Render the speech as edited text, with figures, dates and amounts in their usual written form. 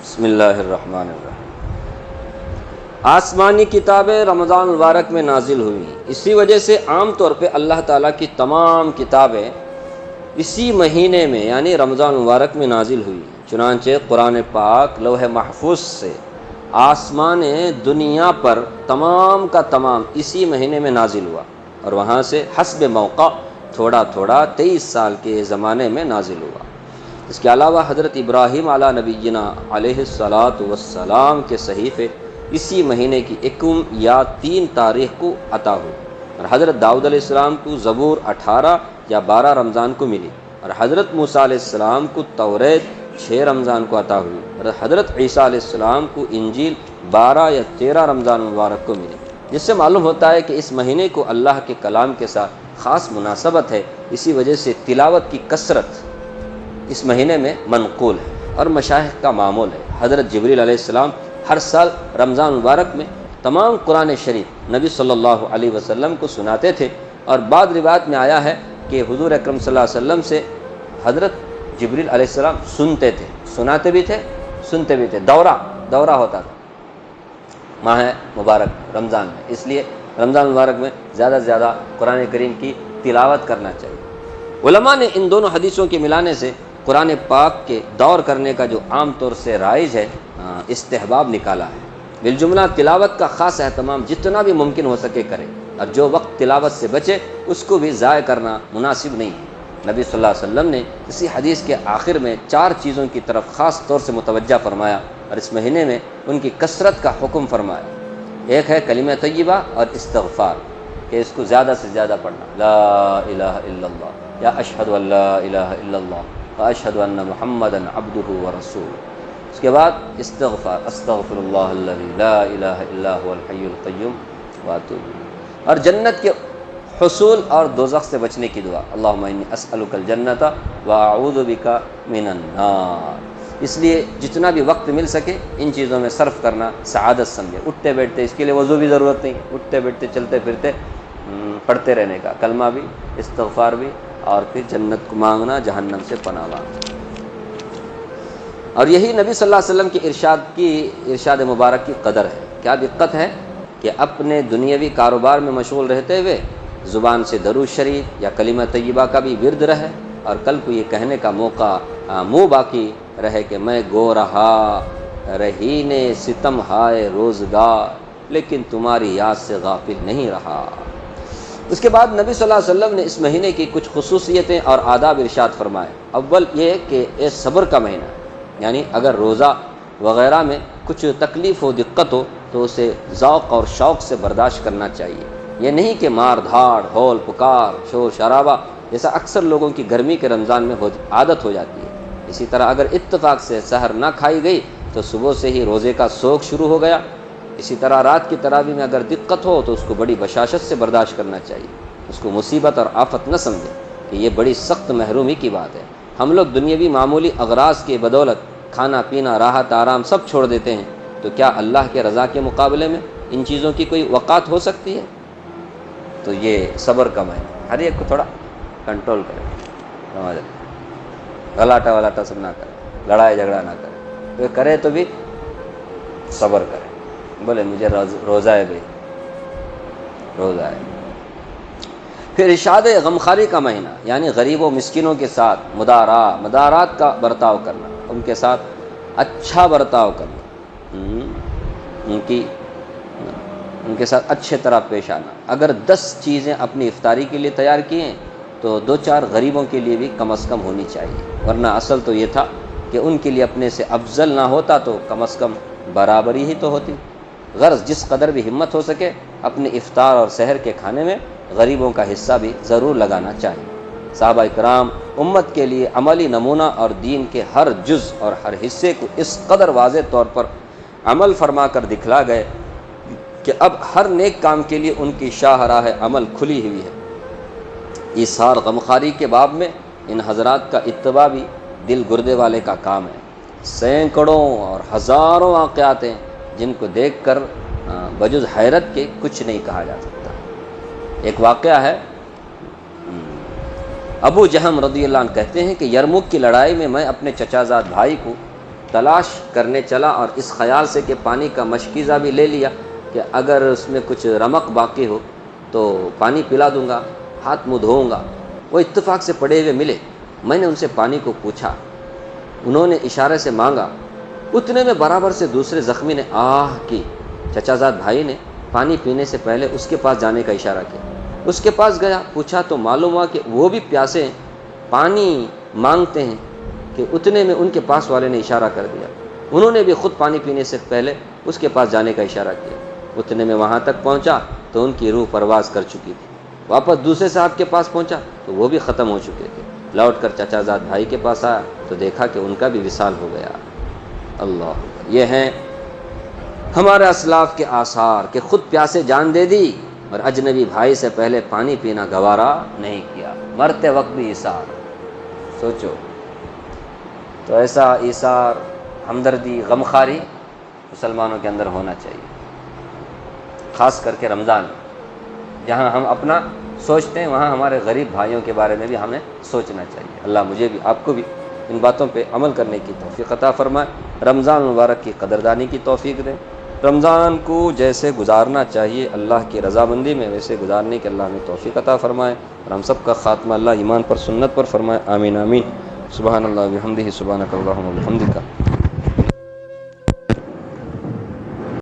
بسم اللہ الرحمن الرحیم۔ آسمانی کتابیں رمضان المبارک میں نازل ہوئیں، اسی وجہ سے عام طور پہ اللہ تعالیٰ کی تمام کتابیں اسی مہینے میں یعنی رمضان المبارک میں نازل ہوئی۔ چنانچہ قرآن پاک لوح محفوظ سے آسمان دنیا پر تمام کا تمام اسی مہینے میں نازل ہوا، اور وہاں سے حسب موقع تھوڑا تھوڑا 23 سال کے زمانے میں نازل ہوا۔ اس کے علاوہ حضرت ابراہیم علی نبینا علیہ الصلاۃ والسلام کے صحیفے اسی مہینے کی 1 یا 3 تاریخ کو عطا ہوئی، اور حضرت داؤد علیہ السلام کو زبور 18 یا 12 رمضان کو ملی، اور حضرت موسیٰ علیہ السلام کو توریت 6 رمضان کو عطا ہوئی، اور حضرت عیسیٰ علیہ السلام کو انجیل 12 یا 13 رمضان مبارک کو ملی، جس سے معلوم ہوتا ہے کہ اس مہینے کو اللہ کے کلام کے ساتھ خاص مناسبت ہے۔ اسی وجہ سے تلاوت کی کثرت اس مہینے میں منقول ہے اور مشائخ کا معمول ہے۔ حضرت جبریل علیہ السلام ہر سال رمضان مبارک میں تمام قرآن شریف نبی صلی اللہ علیہ وسلم کو سناتے تھے، اور بعض روایت میں آیا ہے کہ حضور اکرم صلی اللہ علیہ وسلم سے حضرت جبریل علیہ السلام سنتے تھے، سناتے بھی تھے، سنتے بھی تھے، دورہ ہوتا تھا ماہ مبارک رمضان میں۔ اس لیے رمضان مبارک میں زیادہ سے زیادہ قرآن کریم کی تلاوت کرنا چاہیے۔ علماء نے ان دونوں حدیثوں کے ملانے سے قرآن پاک کے دور کرنے کا جو عام طور سے رائج ہے استحباب نکالا ہے۔ بالجملہ تلاوت کا خاص اہتمام جتنا بھی ممکن ہو سکے کرے، اور جو وقت تلاوت سے بچے اس کو بھی ضائع کرنا مناسب نہیں ہے۔ نبی صلی اللہ علیہ وسلم نے اسی حدیث کے آخر میں 4 چیزوں کی طرف خاص طور سے متوجہ فرمایا، اور اس مہینے میں ان کی کثرت کا حکم فرمایا۔ ایک ہے کلمہ طیبہ اور استغفار، کہ اس کو زیادہ سے زیادہ پڑھنا، لا الہ الا اللہ یا اشہد ان لا الہ الا اللہ واشہد ان محمدا عبدہ ورسولہ۔ اس کے بعد استغفار، استغفر اللہ الذی لا الہ الا هو الحی القیوم واتوب الیہ، اور جنت کے حصول اور دوزخ سے بچنے کی دعا، اللہم انی اسألک الجنۃ واعوذ بک من النار۔ اس لیے جتنا بھی وقت مل سکے ان چیزوں میں صرف کرنا سعادت سمجھے۔ اٹھتے بیٹھتے اس کے لیے وضو بھی ضرورت نہیں، اٹھتے بیٹھتے چلتے پھرتے پڑھتے رہنے کا، کلمہ بھی، استغفار بھی، اور پھر جنت کو مانگنا، جہنم سے پناہ مانگنا۔ اور یہی نبی صلی اللہ علیہ وسلم کی ارشاد مبارک کی قدر ہے۔ کیا دقت ہے کہ اپنے دنیاوی کاروبار میں مشغول رہتے ہوئے زبان سے درود شریف یا کلمہ طیبہ کا بھی ورد رہے، اور کل کو یہ کہنے کا موقع منہ باقی رہے کہ میں گو رہا رہینے ستم ہائے روزگار، لیکن تمہاری یاد سے غافل نہیں رہا۔ اس کے بعد نبی صلی اللہ علیہ وسلم نے اس مہینے کی کچھ خصوصیتیں اور آداب ارشاد فرمائے۔ اول یہ کہ یہ صبر کا مہینہ ہے، یعنی اگر روزہ وغیرہ میں کچھ تکلیف ہو، دقت ہو، تو اسے ذوق اور شوق سے برداشت کرنا چاہیے۔ یہ نہیں کہ مار دھاڑ، ہول پکار، شور شرابہ جیسا اکثر لوگوں کی گرمی کے رمضان میں عادت ہو جاتی ہے۔ اسی طرح اگر اتفاق سے سحر نہ کھائی گئی تو صبح سے ہی روزے کا سوگ شروع ہو گیا۔ اسی طرح رات کی تراویح میں اگر دقت ہو تو اس کو بڑی بشاشت سے برداشت کرنا چاہیے، اس کو مصیبت اور آفت نہ سمجھے کہ یہ بڑی سخت محرومی کی بات ہے۔ ہم لوگ دنیاوی معمولی اغراض کی بدولت کھانا پینا، راحت آرام سب چھوڑ دیتے ہیں، تو کیا اللہ کے رضا کے مقابلے میں ان چیزوں کی کوئی وقات ہو سکتی ہے؟ تو یہ صبر کا معنی، ہر ایک کو تھوڑا کنٹرول کرے، غلاٹا ولاٹا سب نہ کرے، لڑائی جھگڑا نہ کرے، تو کرے تو بھی صبر کرے، بولے مجھے روزہ ہے بھائی، روزہ ہے۔ پھر ارشاد غمخواری کا مہینہ، یعنی غریب و مسکینوں کے ساتھ مدارات کا برتاؤ کرنا، ان کے ساتھ اچھا برتاؤ کرنا، ان کے ساتھ اچھے طرح پیش آنا۔ اگر 10 چیزیں اپنی افطاری کے لیے تیار کیے تو 2-4 غریبوں کے لیے بھی کم از کم ہونی چاہیے، ورنہ اصل تو یہ تھا کہ ان کے لیے اپنے سے افضل نہ ہوتا تو کم از کم برابری ہی تو ہوتی۔ غرض جس قدر بھی ہمت ہو سکے اپنے افطار اور سحر کے کھانے میں غریبوں کا حصہ بھی ضرور لگانا چاہیے۔ صحابہ کرام امت کے لیے عملی نمونہ اور دین کے ہر جز اور ہر حصے کو اس قدر واضح طور پر عمل فرما کر دکھلا گئے کہ اب ہر نیک کام کے لیے ان کی شاہراہ عمل کھلی ہوئی ہے۔ ایثار غمخواری کے باب میں ان حضرات کا اتباع بھی دل گردے والے کا کام ہے۔ سینکڑوں اور ہزاروں واقعات ہیں جن کو دیکھ کر بجز حیرت کے کچھ نہیں کہا جا سکتا۔ ایک واقعہ ہے، ابو جہم رضی اللہ عنہ کہتے ہیں کہ یرموک کی لڑائی میں میں اپنے چچا زاد بھائی کو تلاش کرنے چلا اور اس خیال سے کہ پانی کا مشکیزہ بھی لے لیا کہ اگر اس میں کچھ رمق باقی ہو تو پانی پلا دوں گا، ہاتھ منہ دھوؤں گا۔ وہ اتفاق سے پڑے ہوئے ملے، میں نے ان سے پانی کو پوچھا، انہوں نے اشارے سے مانگا، اتنے میں برابر سے دوسرے زخمی نے آہ کی۔ چچا زاد بھائی نے پانی پینے سے پہلے اس کے پاس جانے کا اشارہ کیا۔ اس کے پاس گیا، پوچھا تو معلوم ہوا کہ وہ بھی پیاسے ہیں، پانی مانگتے ہیں، کہ اتنے میں ان کے پاس والے نے اشارہ کر دیا۔ انہوں نے بھی خود پانی پینے سے پہلے اس کے پاس جانے کا اشارہ کیا۔ اتنے میں وہاں تک پہنچا تو ان کی روح پرواز کر چکی تھی۔ واپس دوسرے صاحب کے پاس پہنچا تو وہ بھی ختم ہو چکے تھے۔ لوٹ کر چچا زاد بھائی کے پاس آیا تو دیکھا کہ ان کا بھی وصال ہو گیا۔ اللہ، یہ ہیں ہمارے اسلاف کے آثار کہ خود پیاسے جان دے دی اور اجنبی بھائی سے پہلے پانی پینا گوارا نہیں کیا، مرتے وقت بھی ایثار۔ سوچو، تو ایسا ایثار، ہمدردی، غمخواری مسلمانوں کے اندر ہونا چاہیے، خاص کر کے رمضان، جہاں ہم اپنا سوچتے ہیں وہاں ہمارے غریب بھائیوں کے بارے میں بھی ہمیں سوچنا چاہیے۔ اللہ مجھے بھی آپ کو بھی ان باتوں پہ عمل کرنے کی توفیق عطا فرمائے، رمضان مبارک کی قدردانی کی توفیق دے، رمضان کو جیسے گزارنا چاہیے اللہ کی رضامندی میں ویسے گزارنے کی اللہ ہمیں توفیق عطا فرمائے، اور ہم سب کا خاتمہ اللہ ایمان پر سنت پر فرمائے، آمین آمین۔ سبحان اللہ و بحمدہ، سبحانک اللہم و بحمدک۔